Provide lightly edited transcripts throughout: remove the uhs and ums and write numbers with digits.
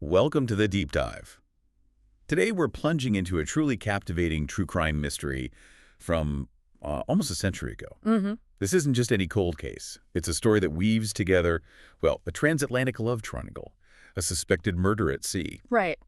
Welcome to the Deep Dive. Today we're plunging into a truly captivating true crime mystery from almost a century ago. This isn't just any cold case. It's a story that weaves together, well, a transatlantic love triangle, a suspected murder at sea, Right.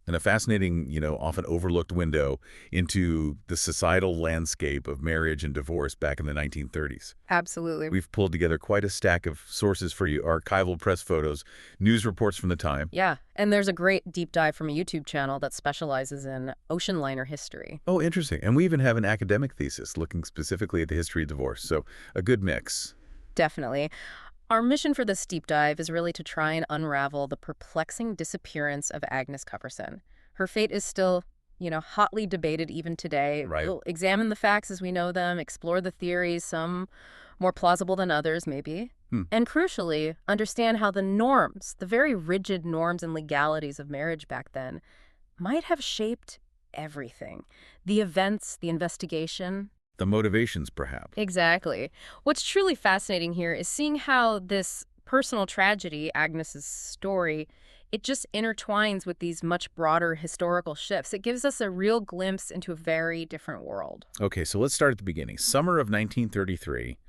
and a fascinating, often overlooked window into the societal landscape of marriage and divorce back in the 1930s. Absolutely. We've pulled together quite a stack of sources for you, archival press photos, news reports from the time. Yeah. And there's a great deep dive from a YouTube channel that specializes in ocean liner history. Oh, interesting. And we even have an academic thesis looking specifically at the history of divorce. So a good mix. Definitely. Our mission for this deep dive is really to try and unravel the perplexing disappearance of Agnes Tufverson. Her fate is still, hotly debated even today. Right. We'll examine the facts as we know them, explore the theories, some more plausible than others, maybe. And crucially, understand how the norms, the very rigid norms and legalities of marriage back then, might have shaped everything. The events, the investigation. The motivations, perhaps. Exactly. What's truly fascinating here is seeing how this personal tragedy, Agnes's story, it just intertwines with these much broader historical shifts. It gives us a real glimpse into a very different world. Okay, so let's start at the beginning. Summer of 1933.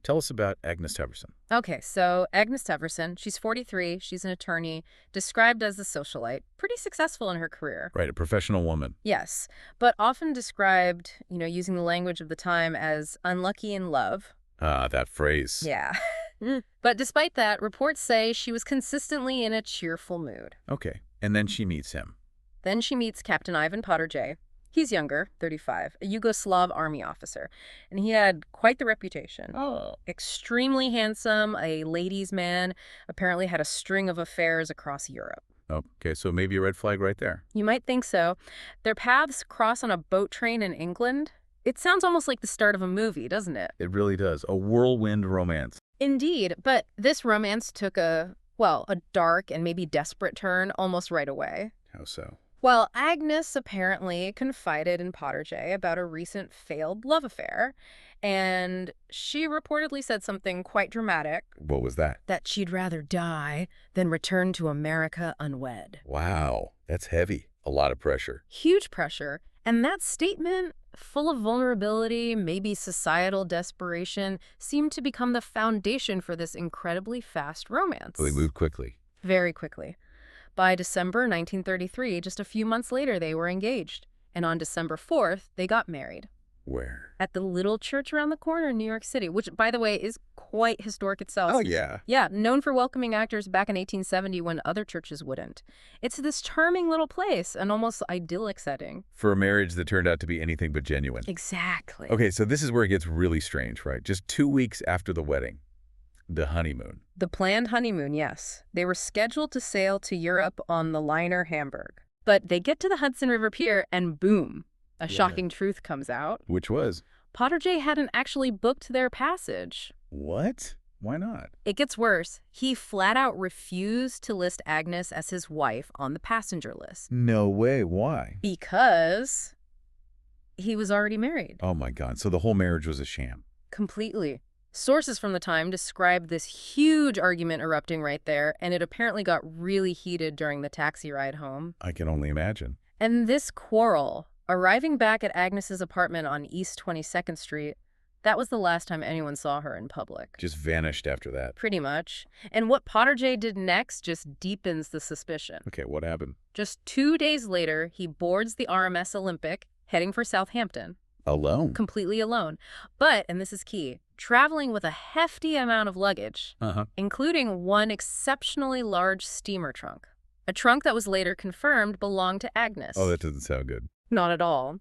Tell us about Agnes Tufverson. Okay, so Agnes Tufverson, she's 43, she's an attorney, described as a socialite, pretty successful in her career. Right, a professional woman. Yes, but often described, using the language of the time as unlucky in love. Ah, that phrase. Yeah. But despite that, reports say she was consistently in a cheerful mood. Okay, and then she meets him. Then she meets Captain Ivan Poderjay. He's younger, 35, a Yugoslav army officer, and he had quite the reputation. Oh. Extremely handsome, a ladies' man, apparently had a string of affairs across Europe. Okay, so maybe a red flag right there. You might think so. Their paths cross on a boat train in England. It sounds almost like the start of a movie, doesn't it? It really does. A whirlwind romance. Indeed, but this romance took a dark and maybe desperate turn almost right away. How so? Well, Agnes apparently confided in Poderjay about a recent failed love affair, and she reportedly said something quite dramatic. What was that? That she'd rather die than return to America unwed. Wow, that's heavy. A lot of pressure. Huge pressure. And that statement, full of vulnerability, maybe societal desperation, seemed to become the foundation for this incredibly fast romance. Well, they moved quickly. Very quickly. By December 1933, just a few months later, they were engaged. And on December 4th, they got married. Where? At the little church around the corner in New York City, which, by the way, is quite historic itself. Oh, yeah. Yeah, known for welcoming actors back in 1870 when other churches wouldn't. It's this charming little place, an almost idyllic setting. For a marriage that turned out to be anything but genuine. Exactly. Okay, so this is where it gets really strange, right? Just 2 weeks after the wedding. The honeymoon. The planned honeymoon, yes. They were scheduled to sail to Europe on the liner Hamburg. But they get to the Hudson River Pier and boom, a shocking truth comes out. Which was? Poderjay hadn't actually booked their passage. What? Why not? It gets worse. He flat out refused to list Agnes as his wife on the passenger list. No way. Why? Because he was already married. Oh my God. So the whole marriage was a sham. Completely. Sources from the time described this huge argument erupting right there, and it apparently got really heated during the taxi ride home. I can only imagine. And this quarrel, arriving back at Agnes's apartment on East 22nd Street, that was the last time anyone saw her in public. Just vanished after that. Pretty much. And what Poderjay did next just deepens the suspicion. Okay, what happened? Just 2 days later, he boards the RMS Olympic, heading for Southampton. Alone? Completely alone. But, and this is key, traveling with a hefty amount of luggage, including one exceptionally large steamer trunk. A trunk that was later confirmed belonged to Agnes. Oh, that doesn't sound good. Not at all.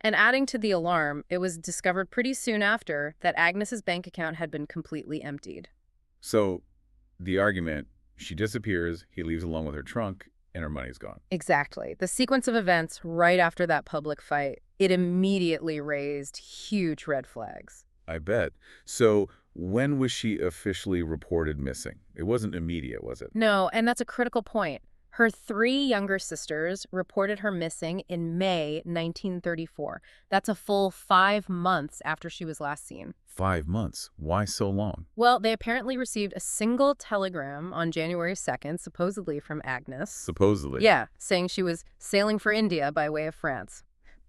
And adding to the alarm, it was discovered pretty soon after that Agnes's bank account had been completely emptied. So, the argument, she disappears, he leaves along with her trunk, and her money's gone. Exactly. The sequence of events right after that public fight, it immediately raised huge red flags. I bet. So, when was she officially reported missing? It wasn't immediate, was it? No, and that's a critical point. Her 3 younger sisters reported her missing in May 1934. That's a full 5 months after she was last seen. 5 months? Why so long? Well, they apparently received a single telegram on January 2nd, supposedly from Agnes. Supposedly? Yeah, saying she was sailing for India by way of France.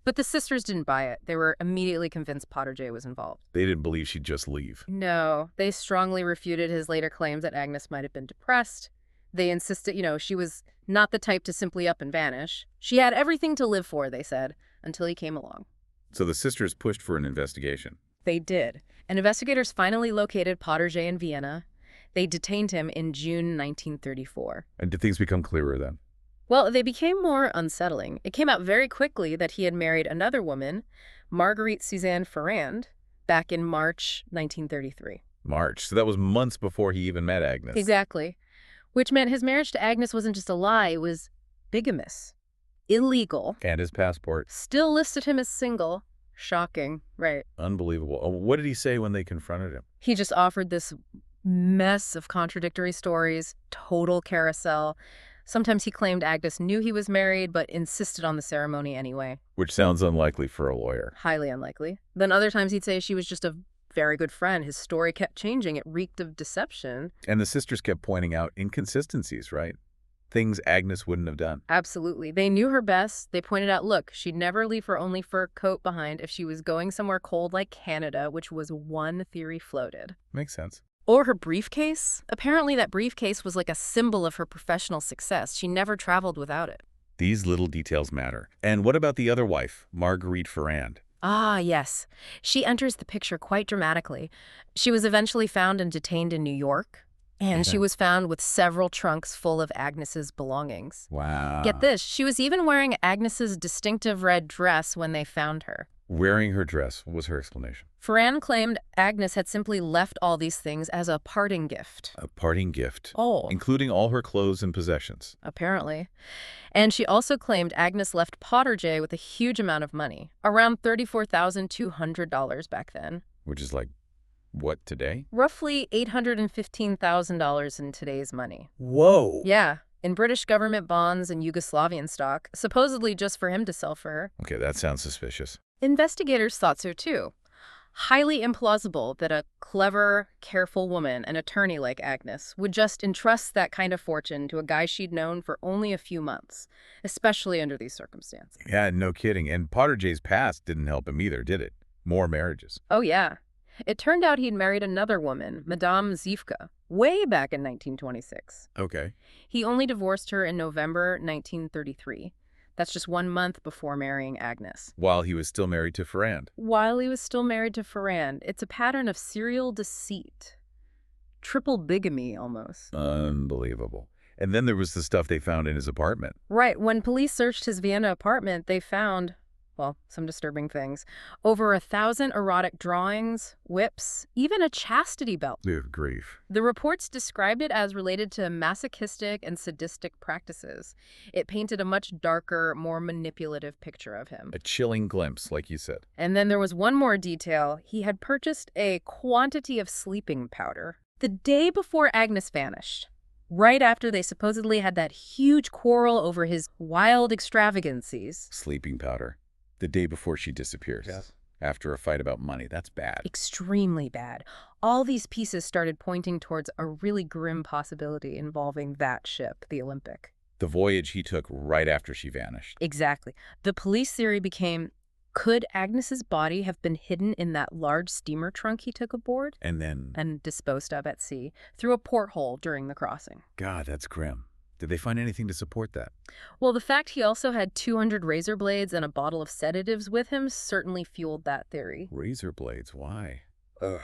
But the sisters didn't buy it. They were immediately convinced Poderjay was involved. They didn't believe she'd just leave. No, they strongly refuted his later claims that Agnes might have been depressed. They insisted, she was not the type to simply up and vanish. She had everything to live for, they said, until he came along. So the sisters pushed for an investigation. They did. And investigators finally located Poderjay in Vienna. They detained him in June 1934. And did things become clearer then? Well, they became more unsettling. It came out very quickly that he had married another woman, Marguerite Suzanne Ferrand, back in March 1933. March. So that was months before he even met Agnes. Exactly. Which meant his marriage to Agnes wasn't just a lie, it was bigamous. Illegal. And his passport. Still listed him as single. Shocking, right? Unbelievable. Oh, what did he say when they confronted him? He just offered this mess of contradictory stories, total carousel. Sometimes he claimed Agnes knew he was married, but insisted on the ceremony anyway. Which sounds unlikely for a lawyer. Highly unlikely. Then other times he'd say she was just a very good friend. His story kept changing. It reeked of deception. And the sisters kept pointing out inconsistencies, right? Things Agnes wouldn't have done. Absolutely. They knew her best. They pointed out, look, she'd never leave her only fur coat behind if she was going somewhere cold like Canada, which was one theory floated. Makes sense. Or her briefcase. Apparently that briefcase was like a symbol of her professional success. She never traveled without it. These little details matter. And what about the other wife, Marguerite Ferrand? Ah, yes. She enters the picture quite dramatically. She was eventually found and detained in New York, and she was found with several trunks full of Agnes's belongings. Wow. Get this, she was even wearing Agnes's distinctive red dress when they found her. Wearing her dress. What was her explanation? Ferrand claimed Agnes had simply left all these things as a parting gift. A parting gift. Oh. Including all her clothes and possessions. Apparently. And she also claimed Agnes left Poderjay with a huge amount of money, around $34,200 back then. Which is like, what, today? Roughly $815,000 in today's money. Whoa. Yeah, in British government bonds and Yugoslavian stock, supposedly just for him to sell for her. Okay, that sounds suspicious. Investigators thought so too. Highly implausible that a clever, careful woman, an attorney like Agnes, would just entrust that kind of fortune to a guy she'd known for only a few months, especially under these circumstances. Yeah, no kidding. And Poderjay's past didn't help him either, did it? More marriages. Oh, yeah. It turned out he'd married another woman, Madame Zivka, way back in 1926. Okay. He only divorced her in November 1933. That's just 1 month before marrying Agnes. While he was still married to Ferrand. While he was still married to Ferrand. It's a pattern of serial deceit. Triple bigamy, almost. Unbelievable. And then there was the stuff they found in his apartment. Right. When police searched his Vienna apartment, they found, well, some disturbing things. Over 1,000 erotic drawings, whips, even a chastity belt. Good grief. The reports described it as related to masochistic and sadistic practices. It painted a much darker, more manipulative picture of him. A chilling glimpse, like you said. And then there was one more detail. He had purchased a quantity of sleeping powder the day before Agnes vanished, right after they supposedly had that huge quarrel over his wild extravagancies. Sleeping powder. The day before she disappears. Yes. After a fight about money. That's bad. Extremely bad. All these pieces started pointing towards a really grim possibility involving that ship, the Olympic. The voyage he took right after she vanished. Exactly. The police theory became, could Agnes's body have been hidden in that large steamer trunk he took aboard? And disposed of at sea through a porthole during the crossing. God, that's grim. Did they find anything to support that? Well, the fact he also had 200 razor blades and a bottle of sedatives with him certainly fueled that theory. Razor blades? Why? Ugh.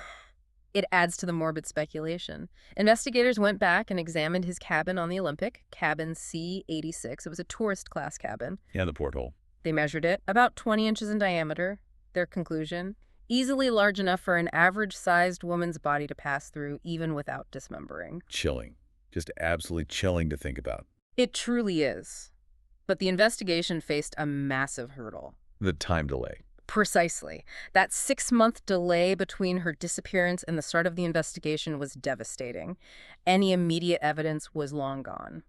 It adds to the morbid speculation. Investigators went back and examined his cabin on the Olympic, cabin C-86. It was a tourist class cabin. Yeah, the porthole. They measured it, about 20 inches in diameter. Their conclusion, easily large enough for an average-sized woman's body to pass through, even without dismembering. Chilling. Just absolutely chilling to think about. It truly is. But the investigation faced a massive hurdle. The time delay. Precisely. That 6-month delay between her disappearance and the start of the investigation was devastating. Any immediate evidence was long gone.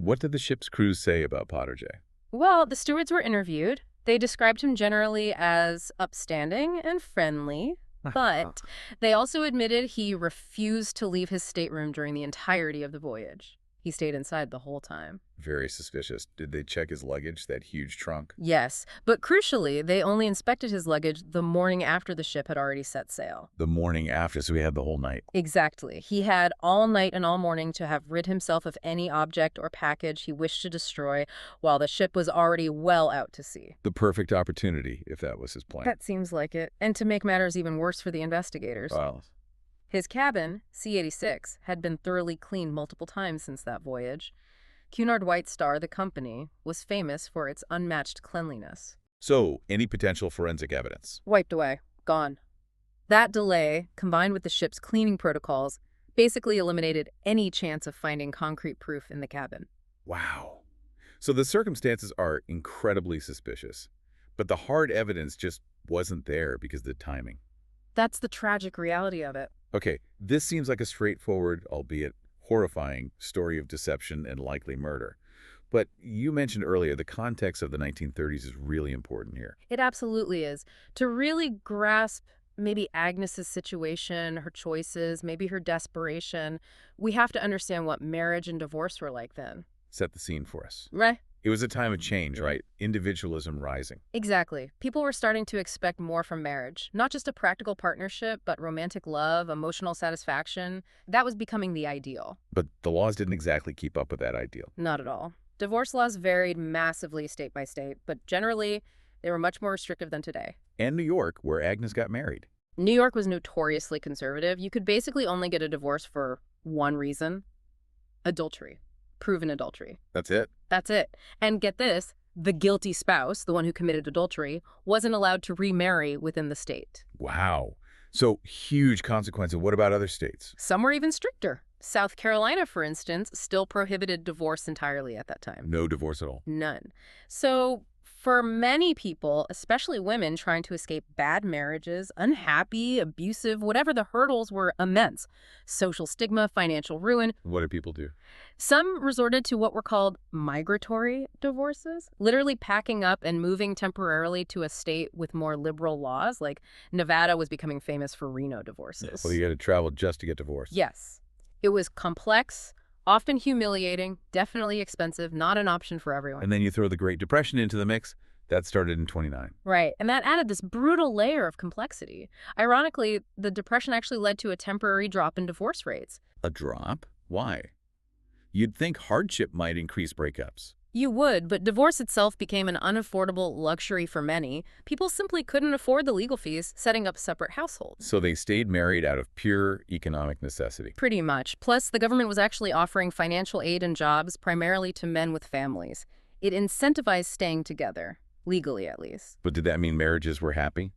What did the ship's crew say about Poderjay? Well, the stewards were interviewed. They described him generally as upstanding and friendly, but they also admitted he refused to leave his stateroom during the entirety of the voyage. He stayed inside the whole time. Very suspicious. Did they check his luggage, that huge trunk? Yes, but crucially, they only inspected his luggage the morning after the ship had already set sail. The morning after, so he had the whole night. Exactly. He had all night and all morning to have rid himself of any object or package he wished to destroy while the ship was already well out to sea. The perfect opportunity, if that was his plan. That seems like it. And to make matters even worse for the investigators, Wow. his cabin, C-86, had been thoroughly cleaned multiple times since that voyage. Cunard White Star, the company, was famous for its unmatched cleanliness. So, any potential forensic evidence? Wiped away. Gone. That delay, combined with the ship's cleaning protocols, basically eliminated any chance of finding concrete proof in the cabin. Wow. So the circumstances are incredibly suspicious, but the hard evidence just wasn't there because of the timing. That's the tragic reality of it. Okay, this seems like a straightforward, albeit horrifying, story of deception and likely murder. But you mentioned earlier the context of the 1930s is really important here. It absolutely is. To really grasp maybe Agnes's situation, her choices, maybe her desperation, we have to understand what marriage and divorce were like then. Set the scene for us. Right? It was a time of change, right? Individualism rising. Exactly. People were starting to expect more from marriage. Not just a practical partnership, but romantic love, emotional satisfaction. That was becoming the ideal. But the laws didn't exactly keep up with that ideal. Not at all. Divorce laws varied massively state by state, but generally, they were much more restrictive than today. And New York, where Agnes got married. New York was notoriously conservative. You could basically only get a divorce for one reason: adultery. Proven adultery. That's it? That's it. And get this, the guilty spouse, the one who committed adultery, wasn't allowed to remarry within the state. Wow. So huge consequences. What about other states? Some were even stricter. South Carolina, for instance, still prohibited divorce entirely at that time. No divorce at all. None. So for many people, especially women trying to escape bad marriages, unhappy, abusive, whatever the hurdles were immense. Social stigma, financial ruin. What do people do? Some resorted to what were called migratory divorces, literally packing up and moving temporarily to a state with more liberal laws, like Nevada was becoming famous for Reno divorces. Well, you got to travel just to get divorced. Yes. It was complex, often humiliating, definitely expensive, not an option for everyone. And then you throw the Great Depression into the mix. That started in 29. Right, and that added this brutal layer of complexity. Ironically, the Depression actually led to a temporary drop in divorce rates. A drop? Why? You'd think hardship might increase breakups. You would, but divorce itself became an unaffordable luxury for many. People simply couldn't afford the legal fees, setting up separate households. So they stayed married out of pure economic necessity. Pretty much. Plus, the government was actually offering financial aid and jobs primarily to men with families. It incentivized staying together, legally at least. But did that mean marriages were happy?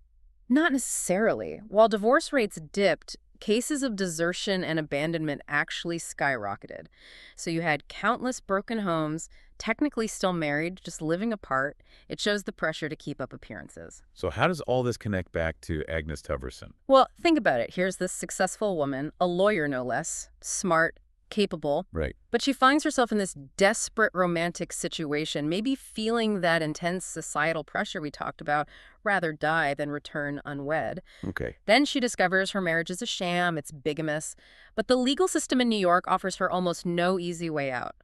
Not necessarily. While divorce rates dipped, cases of desertion and abandonment actually skyrocketed. So you had countless broken homes, technically still married, just living apart. It shows the pressure to keep up appearances. So how does all this connect back to Agnes Tufverson? Well, think about it. Here's this successful woman, a lawyer no less, smart, capable. Right. But she finds herself in this desperate romantic situation, maybe feeling that intense societal pressure we talked about, rather die than return unwed. Okay. Then she discovers her marriage is a sham, it's bigamous. But the legal system in New York offers her almost no easy way out.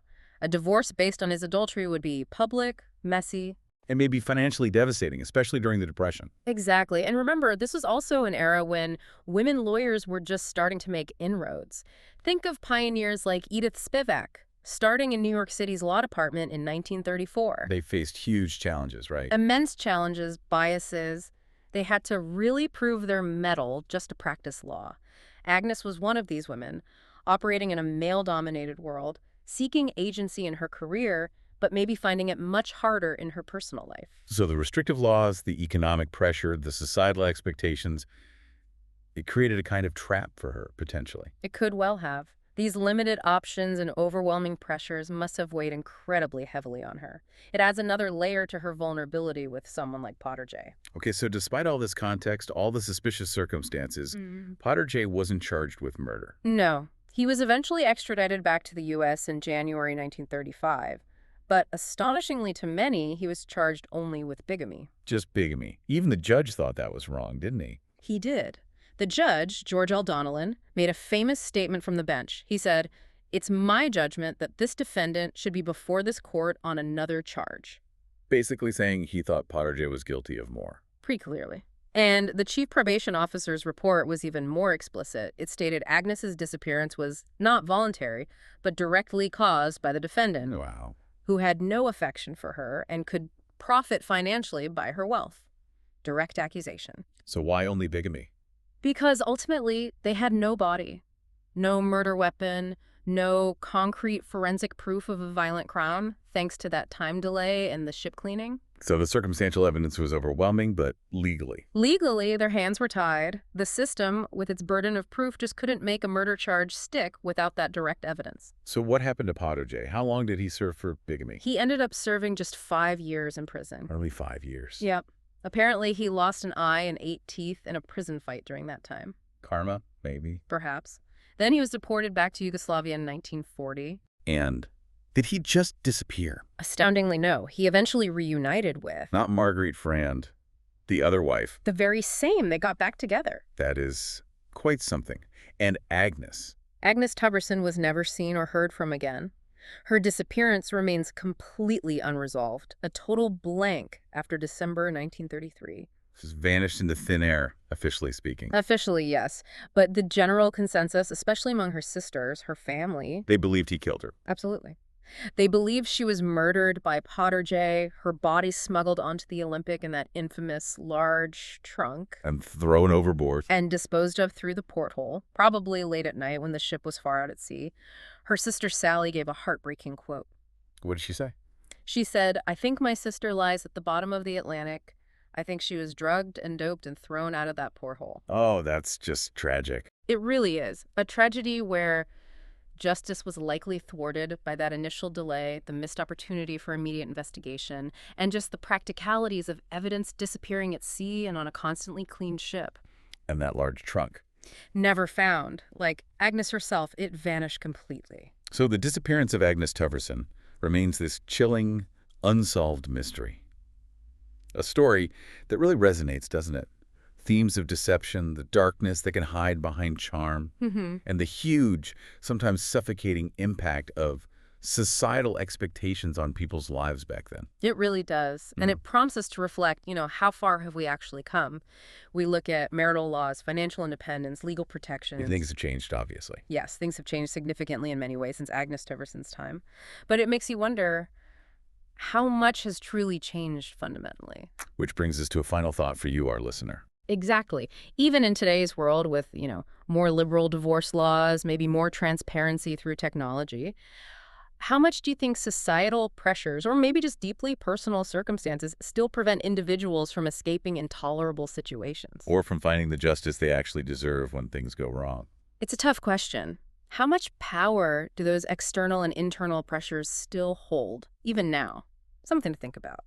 A divorce based on his adultery would be public, messy. And maybe financially devastating, especially during the Depression. Exactly. And remember, this was also an era when women lawyers were just starting to make inroads. Think of pioneers like Edith Spivak, starting in New York City's law department in 1934. They faced huge challenges, right? Immense challenges, biases. They had to really prove their mettle just to practice law. Agnes was one of these women, operating in a male-dominated world, seeking agency in her career, but maybe finding it much harder in her personal life. So the restrictive laws, the economic pressure, the societal expectations, it created a kind of trap for her, potentially. It could well have. These limited options and overwhelming pressures must have weighed incredibly heavily on her. It adds another layer to her vulnerability with someone like Poderjay. Okay, so despite all this context, all the suspicious circumstances, Poderjay wasn't charged with murder. No. He was eventually extradited back to the U.S. in January 1935, but astonishingly to many, he was charged only with bigamy. Just bigamy. Even the judge thought that was wrong, didn't he? He did. The judge, George L. Donnellan, made a famous statement from the bench. He said, "It's my judgment that this defendant should be before this court on another charge." Basically saying he thought Poderjay was guilty of more. Pretty clearly. And the chief probation officer's report was even more explicit. It stated Agnes's disappearance was not voluntary, but directly caused by the defendant, Wow. who had no affection for her and could profit financially by her wealth. Direct accusation. So why only bigamy? Because ultimately, they had no body, no murder weapon, no concrete forensic proof of a violent crime, thanks to that time delay and the ship cleaning. So the circumstantial evidence was overwhelming, but legally. Legally, their hands were tied. The system, with its burden of proof, just couldn't make a murder charge stick without that direct evidence. So what happened to Poderjay? How long did he serve for bigamy? He ended up serving just 5 years in prison. Only 5 years. Yep. Apparently, he lost an eye and 8 teeth in a prison fight during that time. Karma, maybe. Perhaps. Then he was deported back to Yugoslavia in 1940. And did he just disappear? Astoundingly, no. He eventually reunited with Not Marguerite Frand, the other wife. the very same. They got back together. That is quite something. And Agnes. Agnes Tufverson was never seen or heard from again. Her disappearance remains completely unresolved, a total blank after December 1933. She's vanished into thin air, officially speaking. Officially, yes. But the general consensus, especially among her sisters, her family, They believed he killed her. absolutely. They believe she was murdered by Poderjay, her body smuggled onto the Olympic in that infamous large trunk, And thrown overboard. and disposed of through the porthole, probably late at night when the ship was far out at sea. Her sister Sally gave a heartbreaking quote. What did she say? She said, "I think my sister lies at the bottom of the Atlantic. I think she was drugged and doped and thrown out of that porthole." Oh, that's just tragic. It really is. A tragedy where justice was likely thwarted by that initial delay, the missed opportunity for immediate investigation, and just the practicalities of evidence disappearing at sea and on a constantly cleaned ship. And that large trunk. Never found. Like Agnes herself, it vanished completely. So the disappearance of Agnes Tufverson remains this chilling, unsolved mystery. A story that really resonates, doesn't it? Themes of deception, the darkness that can hide behind charm, and the huge, sometimes suffocating impact of societal expectations on people's lives back then. It really does. And it prompts us to reflect, how far have we actually come? We look at marital laws, financial independence, legal protections. Things have changed, obviously. Yes, things have changed significantly in many ways since Agnes Tufverson's time. But it makes you wonder, how much has truly changed fundamentally? Which brings us to a final thought for you, our listener. Exactly. Even in today's world with, more liberal divorce laws, maybe more transparency through technology, how much do you think societal pressures, or maybe just deeply personal circumstances, still prevent individuals from escaping intolerable situations? Or from finding the justice they actually deserve when things go wrong? It's a tough question. How much power do those external and internal pressures still hold, even now? Something to think about.